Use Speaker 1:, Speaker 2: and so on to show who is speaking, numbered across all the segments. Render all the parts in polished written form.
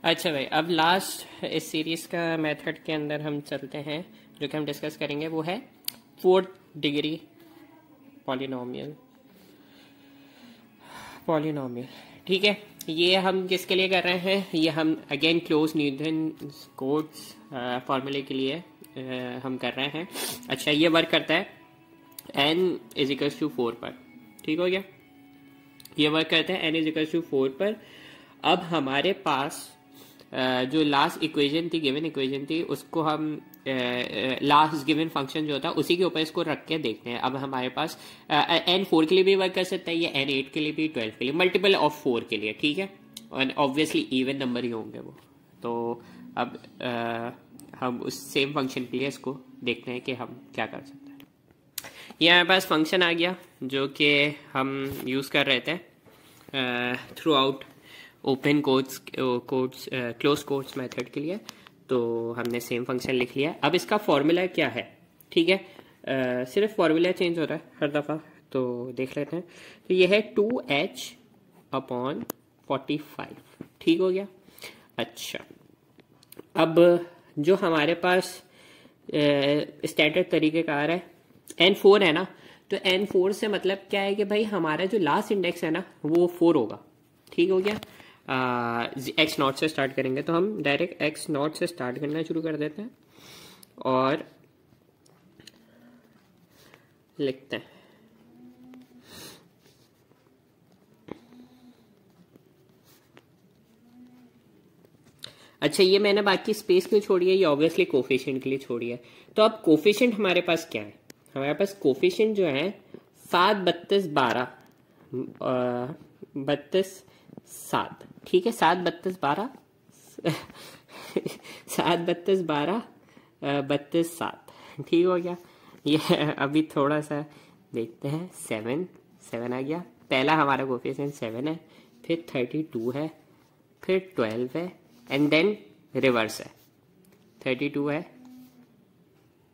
Speaker 1: अच्छा भाई, अब लास्ट इस सीरीज का मेथड के अंदर हम चलते हैं। जो कि हम डिस्कस करेंगे वो है 4th डिग्री पॉलिनोमियल। ठीक है, ये हम किसके लिए कर रहे हैं? ये हम अगेन क्लोज न्यूटन कोट्स फॉर्मूले के लिए हम कर रहे हैं। अच्छा, ये वर्क करता है n इजिकल्स टू 4 पर। ठीक हो गया, ये वर्क करता है n इजिकल्स टू 4 पर। अब हमारे पास जो लास्ट इक्वेशन थी, गिवन इक्वेशन थी, उसको हम लास्ट गिवन फंक्शन जो होता है उसी के ऊपर इसको रख के देखते हैं। अब हमारे पास n4 के लिए भी वर्क कर सकता है, ये n8 के लिए भी, 12 के लिए, मल्टीपल ऑफ 4 के लिए। ठीक है, और ऑब्वियसली इवन नंबर ही होंगे वो। तो अब हम उस सेम फंक्शन के लिए इसको देखते हैं कि हम क्या कर सकते हैं। ये हमारे पास फंक्शन आ गया जो कि हम यूज़ कर रहे थे through out open quotes close quotes method के लिए। तो हमने सेम फंक्शन लिख लिया। अब इसका फॉर्मूला क्या है? ठीक है, सिर्फ फॉर्मूला चेंज हो रहा है हर दफ़ा, तो देख लेते हैं। तो ये है 2h अपॉन 45। ठीक हो गया। अच्छा, अब जो हमारे पास स्टैंडर्ड तरीके का आ रहा है n4 है ना, तो n4 से मतलब क्या है कि भाई हमारा जो लास्ट इंडेक्स है ना वो 4 होगा। ठीक हो गया। एक्स नॉट से स्टार्ट करेंगे, तो हम डायरेक्ट एक्स नॉट से स्टार्ट करना शुरू कर देते हैं और लिखते हैं। अच्छा, ये मैंने बाकी स्पेस क्यों छोड़ी है? ये ऑब्वियसली कोफिशिएंट के लिए छोड़ी है। तो अब कोफिशिएंट हमारे पास क्या है? हमारे पास कोफिशिएंट जो है 7, 32, 12, 32, 7। ठीक है, 7, 32, 12 7, 32, 12, 32, 7। ठीक हो गया। ये अभी थोड़ा सा देखते हैं। 7 आ गया। पहला हमारा कोफिशिएंट 7 है, फिर 32 है, फिर 12 है, एंड देन रिवर्स है 32 है।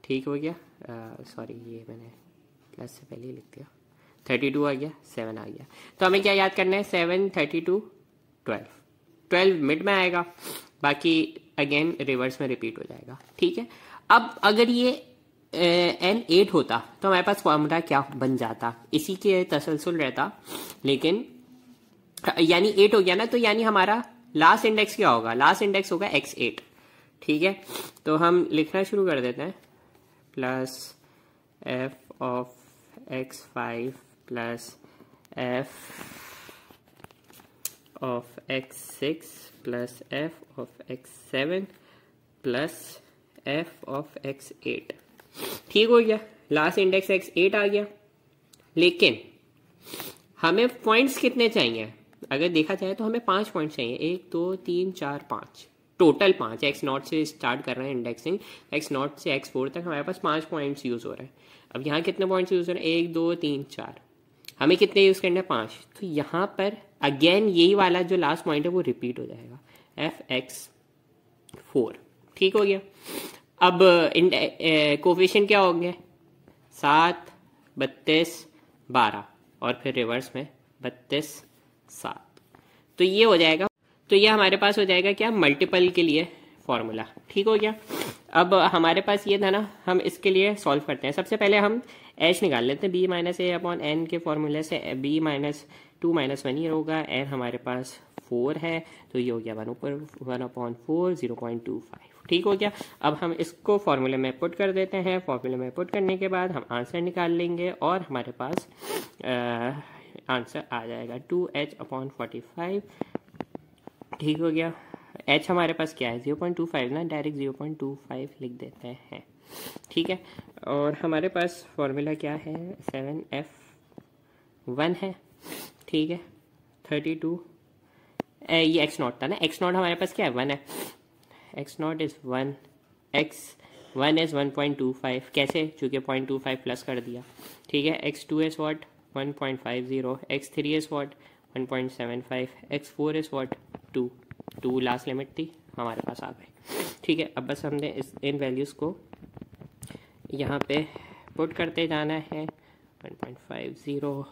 Speaker 1: ठीक हो गया। सॉरी, ये मैंने प्लस से पहले ही लिख दिया। 32 आ गया, 7 आ गया। तो हमें क्या याद करना है? 7, 32, 12। 12 मिड में आएगा, बाकी अगेन रिवर्स में रिपीट हो जाएगा। ठीक है, अब अगर ये n8 होता तो हमारे पास फॉर्मूला क्या बन जाता? इसी के तसलसल रहता, लेकिन यानी 8 हो गया ना, तो यानी हमारा लास्ट इंडेक्स क्या होगा? लास्ट इंडेक्स होगा x8। ठीक है, तो हम लिखना शुरू कर देते हैं। Plus f of x5 plus f of x6 plus f of x7 plus f of x8। ठीक हो गया, लास्ट इंडेक्स x8 आ गया। लेकिन हमें पॉइंट्स कितने चाहिए? अगर देखा जाए तो हमें 5 पॉइंट चाहिए। 1, 2, 3, 4, 5, टोटल 5। एक्स नॉट से स्टार्ट कर रहे हैं इंडेक्सिंग, एक्स नॉट से x4 तक हमारे पास 5 पॉइंट्स यूज हो रहे हैं। अब यहाँ कितने पॉइंट्स यूज हो रहे हैं? 1, 2, 3, 4। हमें कितने यूज करने हैं? 5। तो यहाँ पर अगेन यही वाला जो लास्ट पॉइंट है वो रिपीट हो जाएगा, fx4। ठीक हो गया। अब कोफिशिएंट क्या हो गया? 7, 32, 12 और फिर रिवर्स में 32, 7। तो ये हो जाएगा। तो ये हमारे पास हो जाएगा क्या? मल्टीपल के लिए फॉर्मूला। ठीक हो गया। अब हमारे पास ये था ना, हम इसके लिए सॉल्व करते हैं। सबसे पहले हम h निकाल लेते हैं। b माइनस ए अपॉन एन के फॉर्मूले से b माइनस 2 माइनस 1 ये होगा। n हमारे पास 4 है, तो ये हो गया 1/4 0.25। ठीक हो गया। अब हम इसको फॉर्मूले में पुट कर देते हैं। फॉर्मूले में पुट करने के बाद हम आंसर निकाल लेंगे और हमारे पास आंसर आ जाएगा 2h अपॉन 45। ठीक हो गया। h हमारे पास क्या है? 0.25 ना, डायरेक्ट 0.25 लिख देते हैं। ठीक है, और हमारे पास फॉर्मूला क्या है? 7f1 है। ठीक है, 32 ये x नॉट था ना, x नॉट हमारे पास क्या है? 1 है। x not is 1, x1 is 1.25। कैसे? चूंकि 0.25 प्लस कर दिया। ठीक है, x2 is what? 1.50, x3 is what? 1.75, x4 is what? 2 last limit थी, हमारे पास आ गए। ठीक है, अब बस हमने इन वैल्यूज़ को यहाँ पे पुट करते जाना है। 1.50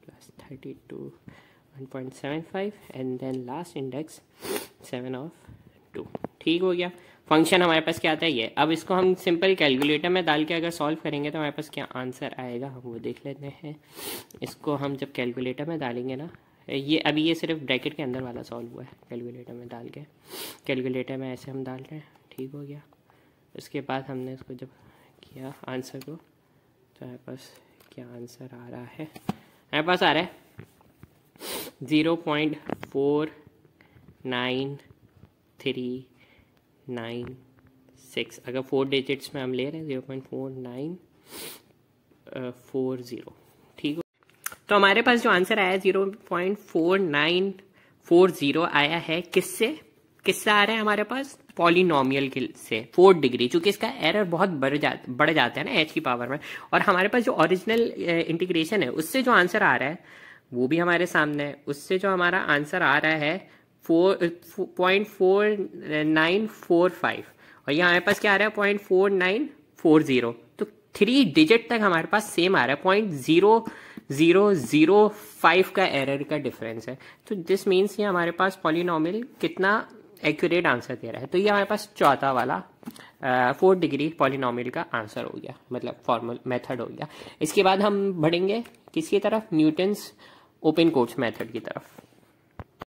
Speaker 1: plus 32, 1.75 and then last index 7 of 2। ठीक हो गया। फंक्शन हमारे पास क्या आता है ये। अब इसको हम सिंपल कैलकुलेटर में डाल के अगर सॉल्व करेंगे तो हमारे पास क्या आंसर आएगा हम वो देख लेते हैं। इसको हम जब कैलकुलेटर में डालेंगे ना, ये अभी ये सिर्फ ब्रैकेट के अंदर वाला सॉल्व हुआ है, कैलकुलेटर में डाल के, कैलकुलेटर में ऐसे हम डाल रहे हैं। ठीक हो गया। उसके बाद हमने इसको जब किया आंसर को, तो हमारे पास क्या आंसर आ रहा है, हमारे पास आ रहा है 0.4936। अगर 4 डिजिट्स में हम ले रहे हैं 0.4940। ठीक हो। तो हमारे पास जो आंसर आया 0.4940 आया है किससे आ रहा है हमारे पास, पॉलिनोमियल से 4 डिग्री, चूंकि इसका एरर बहुत बढ़ जाता है ना h की पावर में। और हमारे पास जो ओरिजिनल इंटीग्रेशन है उससे जो आंसर आ रहा है वो भी हमारे सामने है। उससे जो हमारा आंसर आ रहा है 0.4945 और ये हमारे पास क्या आ रहा है 0.4940। तो 3 डिजिट तक हमारे पास सेम आ रहा है, 0.0005 का एरर का डिफरेंस है। तो दिस मीन्स ये हमारे पास पॉलिनोमियल कितना एक्यूरेट आंसर दे रहा है। तो ये हमारे पास चौथा वाला 4 डिग्री पॉलिनोमियल का आंसर हो गया, मतलब फॉर्मल मेथड हो गया। इसके बाद हम बढ़ेंगे किसकी तरफ, न्यूटन्स ओपन कोट्स मेथड की तरफ।